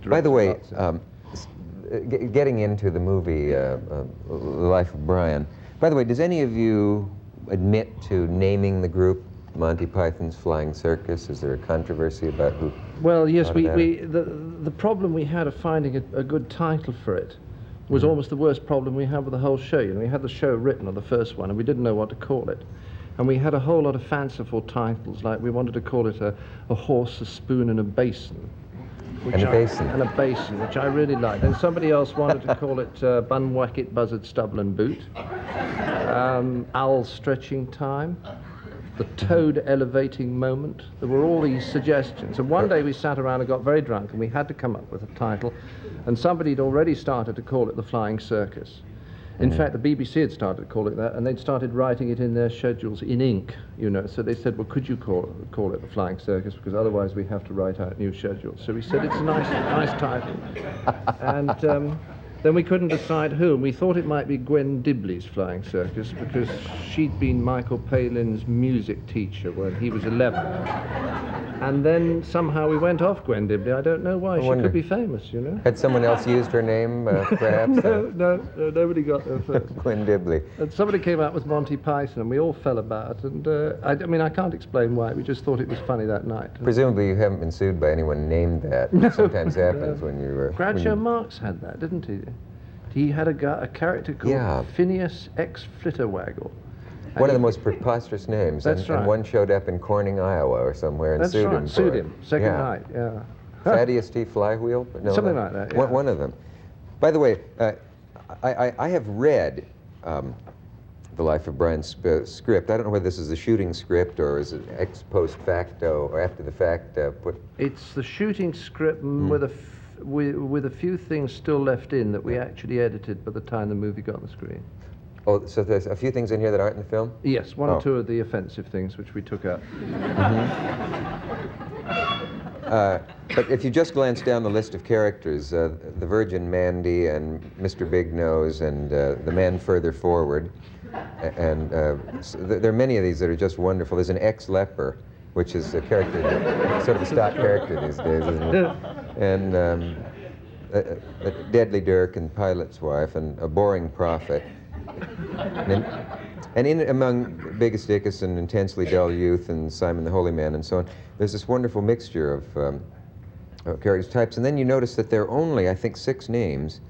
By the way, getting into the movie The Life of Brian, by the way, does any of you admit to naming the group Monty Python's Flying Circus? Is there a controversy about who? Well, yes, the problem we had of finding a good title for it was almost the worst problem we had with the whole show. You know, we had the show written on the first one, and we didn't know what to call it. And we had a whole lot of fanciful titles, like we wanted to call it a horse, a spoon, and a basin. And a basin. And a basin, which I really liked. And somebody else wanted to call it Bun Wacket, Buzzard, Stubble, and Boot. Owl Stretching Time. The Toad Elevating Moment. There were all these suggestions. And one day we sat around and got very drunk, and we had to come up with a title. And somebody had already started to call it The Flying Circus. In fact, the BBC had started to call it that, and they'd started writing it in their schedules in ink, you know. So they said, well, could you call it The Flying Circus, because otherwise we have to write out new schedules. So we said, it's a nice title. And then we couldn't decide who, and we thought it might be Gwen Dibley's Flying Circus, because she'd been Michael Palin's music teacher when he was 11. And then somehow we went off Gwen Dibley. I don't know why. She could be famous, you know. Had someone else used her name, perhaps? No, nobody got there first. Gwen Dibley. And somebody came out with Monty Python, and we all fell about. And I mean, I can't explain why. We just thought it was funny that night. Presumably you haven't been sued by anyone named that. No, It sometimes happens when you're... Groucho Marx had that, didn't he? He had a character called Phineas X Flitterwaggle. One of the most preposterous names. That's right. And one showed up in Corning, Iowa or somewhere and sued him. Sued him. Second night, yeah. Thaddeus T. Flywheel? No, something like that, yeah. One of them. By the way, I have read The Life of Brian's script. I don't know whether this is the shooting script or is it ex post facto or after the fact put... It's the shooting script with a few things still left in that we actually edited by the time the movie got on the screen. Oh, so there's a few things in here that aren't in the film? Yes, one or two of the offensive things which we took out. But if you just glance down the list of characters, the Virgin Mandy and Mr. Big Nose and the man further forward, and there are many of these that are just wonderful. There's an ex-leper, which is a character, sort of a stock character these days, isn't it? And a Deadly Dirk and Pilot's Wife and a boring prophet. And in among Biggest Dickus and Intensely Dull Youth and Simon the Holy Man and so on, there's this wonderful mixture of character types. And then you notice that there are only, I think, 6 names.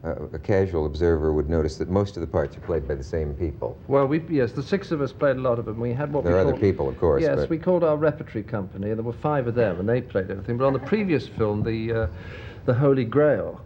A casual observer would notice that most of the parts are played by the same people. Well, yes, the 6 of us played a lot of them. We had what there we are called... other people, of course. Yes, we called our repertory company, and there were 5 of them, and they played everything. But on the previous film, the Holy Grail,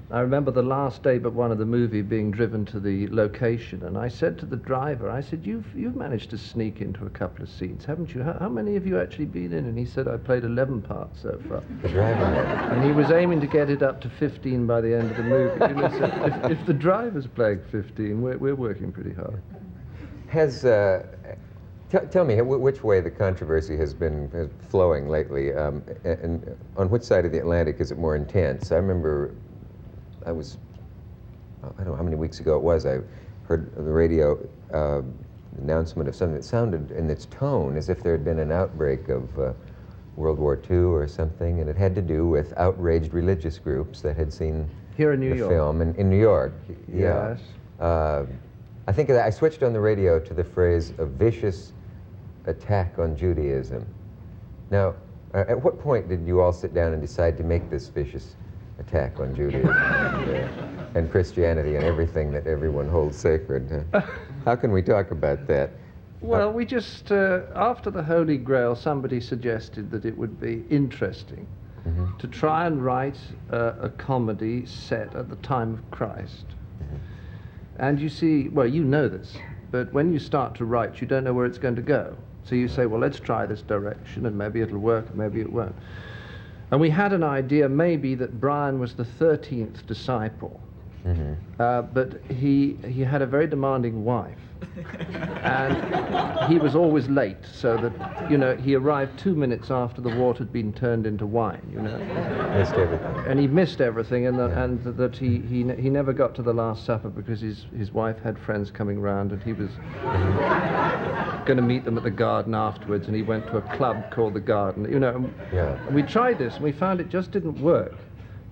I remember the last day but one of the movie being driven to the location, and I said to the driver, I said, you've managed to sneak into a couple of scenes, haven't you? How many have you actually been in? And he said, I played 11 parts so far. The driver. And he was aiming to get it up to 15 by the end of the movie. You know, so if the driver's playing 15, we're working pretty hard. Tell me which way the controversy has been flowing lately, and on which side of the Atlantic is it more intense? I remember I don't know how many weeks ago it was, I heard the radio announcement of something that sounded in its tone as if there had been an outbreak of World War II or something, and it had to do with outraged religious groups that had seen here in New York. Film in New York. Yes. I think I switched on the radio to the phrase "a vicious attack on Judaism." Now, at what point did you all sit down and decide to make this vicious attack on Judaism and Christianity and everything that everyone holds sacred? How can we talk about that? Well, we just, after the Holy Grail, somebody suggested that it would be interesting to try and write a comedy set at the time of Christ. And you see, well, you know this, but when you start to write, you don't know where it's going to go. So you say, well, let's try this direction, and maybe it'll work, maybe it won't. And we had an idea maybe that Brian was the 13th disciple but he had a very demanding wife. And he was always late, so that, you know, he arrived 2 minutes after the water had been turned into wine, you know. Missed everything. And he missed everything, and that he never got to the Last Supper because his wife had friends coming round, and he was going to meet them at the Garden afterwards, and he went to a club called the Garden, you know. Yeah. And we tried this, and we found it just didn't work,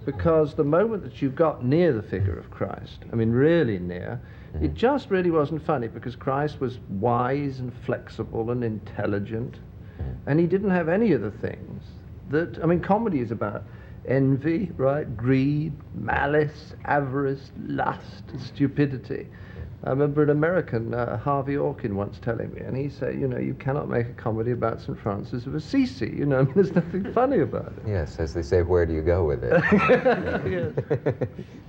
because the moment that you got near the figure of Christ, I mean really near, it just really wasn't funny, because Christ was wise and flexible and intelligent, and he didn't have any of the things that, I mean, comedy is about envy, right? Greed, malice, avarice, lust, stupidity. I remember an American, Harvey Orkin, once telling me, and he said, you know, you cannot make a comedy about St. Francis of Assisi, you know, I mean, there's nothing funny about it. Yes, as they say, where do you go with it? Yes.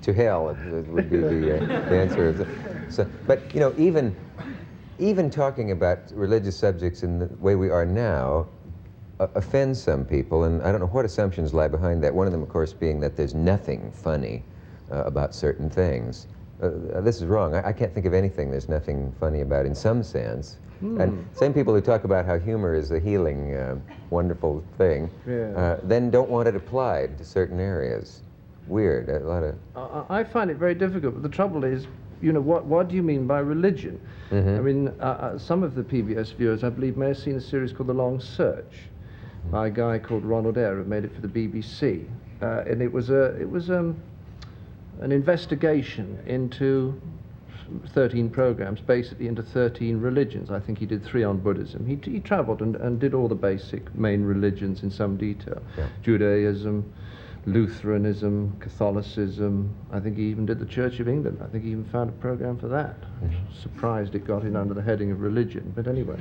To hell it would be the answer. So, but, you know, even talking about religious subjects in the way we are now offends some people, and I don't know what assumptions lie behind that. One of them, of course, being that there's nothing funny about certain things. This is wrong. I can't think of anything there's nothing funny about in some sense. And same people who talk about how humor is a healing, wonderful thing, then don't want it applied to certain areas. Weird. A lot of... I find it very difficult, but the trouble is, you know, what do you mean by religion? I mean, some of the PBS viewers, I believe, may have seen a series called The Long Search by a guy called Ronald Eyre, who made it for the BBC. And it was an investigation into 13 programs, basically into 13 religions. I think he did 3 on Buddhism. He traveled and did all the basic main religions in some detail. Yeah. Judaism, Lutheranism, Catholicism. I think he even did the Church of England. I think he even found a program for that. Surprised it got in under the heading of religion, but anyway.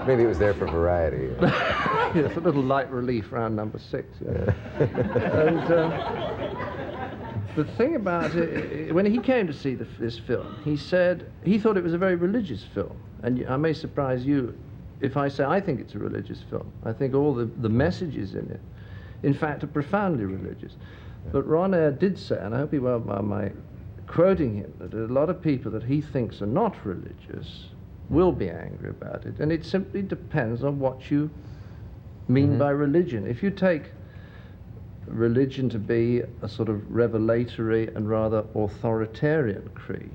Maybe it was there for variety. Yes, a little light relief around number 6. Yeah. And the thing about it, when he came to see this film, he said he thought it was a very religious film. And I may surprise you if I say I think it's a religious film. I think all the messages in it, in fact, are profoundly religious. But Ron Eyre did say, and I hope he won't mind my quoting him, that a lot of people that he thinks are not religious will be angry about it. And it simply depends on what you mean by religion. If you take religion to be a sort of revelatory and rather authoritarian creed,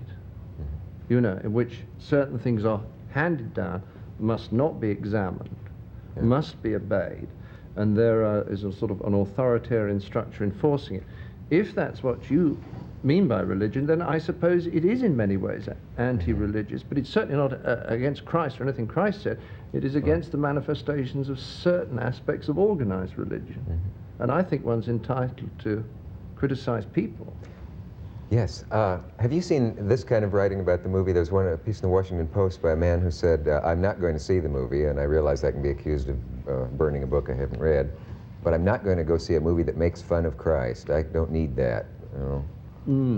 you know, in which certain things are handed down, must not be examined, must be obeyed, and there is a sort of an authoritarian structure enforcing it. If that's what you mean by religion, then I suppose it is in many ways anti-religious, but it's certainly not against Christ or anything Christ said. It is against the manifestations of certain aspects of organized religion. And I think one's entitled to criticize people. Yes. Have you seen this kind of writing about the movie? There's a piece in the Washington Post by a man who said, I'm not going to see the movie, and I realize I can be accused of burning a book I haven't read, but I'm not going to go see a movie that makes fun of Christ. I don't need that. You know?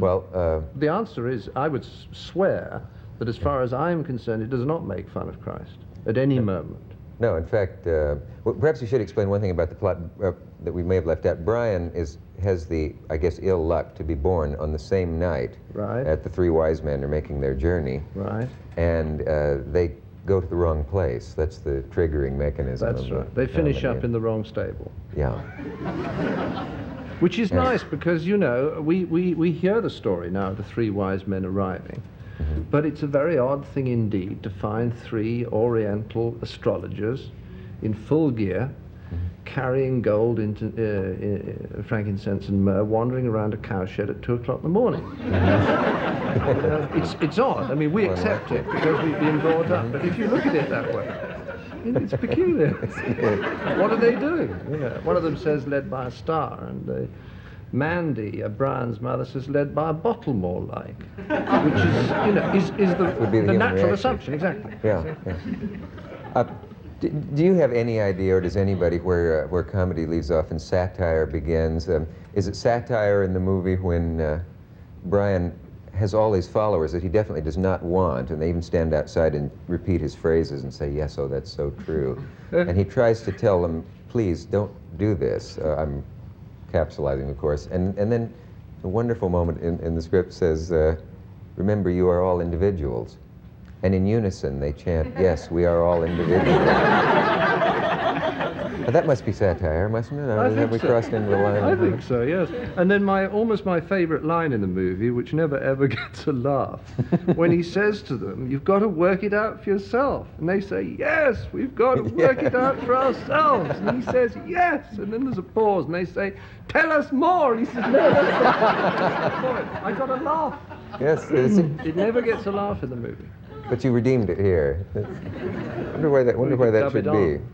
Well, the answer is, I would swear that as far as I'm concerned, it does not make fun of Christ at any moment. No, in fact, well, perhaps you should explain one thing about the plot that we may have left out. Brian has the, I guess, ill luck to be born on the same night that the 3 wise men are making their journey. Right. And they go to the wrong place. That's the triggering mechanism. That's right. They finish up in the wrong stable. Yeah. Which is nice because, you know, we hear the story now of the 3 wise men arriving. But it's a very odd thing indeed to find 3 Oriental astrologers in full gear, carrying gold, into frankincense and myrrh, wandering around a cowshed at 2 o'clock in the morning. It's odd. I mean, we accept it because we've been brought up. But if you look at it that way, it's peculiar. What are they doing? You know, one of them says led by a star, and Mandy, Brian's mother, says led by a bottle more like, which is, you know, is the natural assumption, exactly. Yeah. Do you have any idea, or does anybody, where comedy leaves off and satire begins? Is it satire in the movie when Brian has all these followers that he definitely does not want, and they even stand outside and repeat his phrases and say, yes, oh, that's so true. And he tries to tell them, please, don't do this. I'm capsulizing, of course. And then A wonderful moment in the script says, remember, you are all individuals. And in unison, they chant, yes, we are all individuals. That must be satire, mustn't it? I think Have we so. crossed into the line? I think so, yes. And then almost my favorite line in the movie, which never ever gets a laugh, when he says to them, you've got to work it out for yourself. And they say, yes, we've got to work it out for ourselves. And he says, yes. And then there's a pause, and they say, tell us more. And he says, no, that's not the point. I got a laugh. Yes. It never gets a laugh in the movie. But you redeemed it here. Wonder why that Well, you could should dub it be. on.